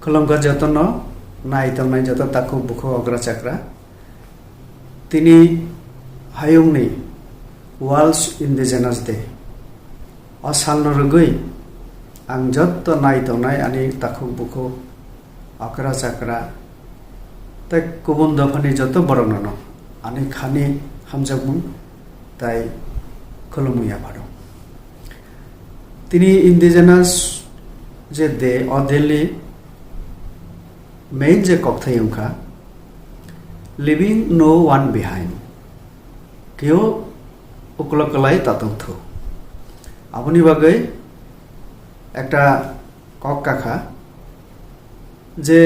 Kolomga jotono nai tongnai joto taku buku ogra chakra tini hayungni World Indigenous Day asalno rugui ang jotto nai tongnai ani taku buku ogra chakra tai kubun dofani joto borognono ani khani hamjakmung tai kolumuya baro tini indigenous je day odeli main je kokthai ungkha leaving no one behind kyo uklokalai tatongthu aboni bagai ekta kok kakha je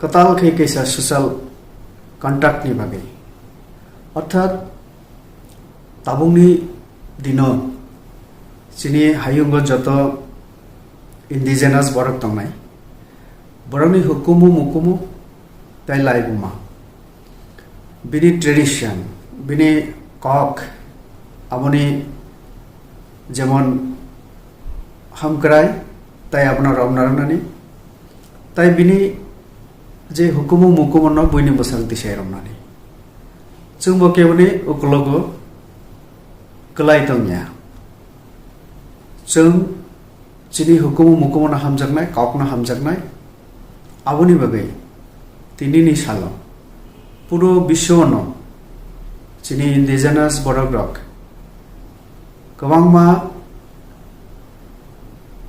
katal khai kaisa social contact ni bagai orthat tabungni dino chini hayungo joto indigenous borok tongnai boroni hukumu mukumu tai laibuma bini tradition bini kok aboni jemon hamkrai tai apna romnarnani tai bini je hukumu mukumu no buini bosal tisai romnani chungbo keboni uklogo kelai tongnya chung chini hukumu mukumu na hamjaknai kok na hamjaknai aboni bagai tinini salo puro bishono chini indigenous borok kwbangma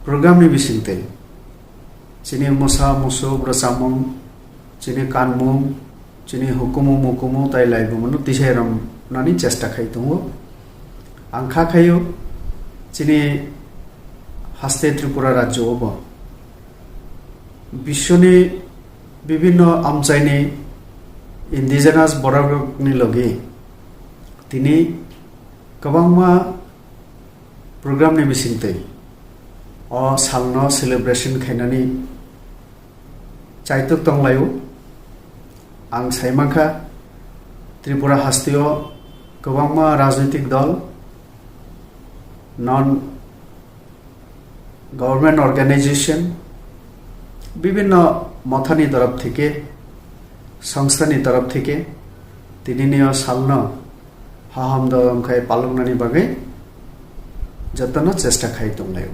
program ni bisingte chini mosa musu brasamung chini kanmung chini hukumu mukumu tai laibumanu tisairam nani chesta khai tungo angkha khayo chini haste tripura rajyo obo বিশ্বনি বিভিন্ন আমচাইনি indigenous বড়নি লগে তিনি কবাংমা প্রোগ্রামনি মিসিংতে অ সালনো celebration খাইনানি চাইতক তংলায়ু আং সাইমাখা ত্রিপুরা হাস্তিও কবাংমা রাজনৈতিক দল non government organisation বিভিন্ন মথানি তরফ থেকে সংস্থানি তরফ থেকে তিনিনিও সালনো হাহাম দমখাই পালংনানি বাগে যতন চেষ্টা খাই তংলায়ু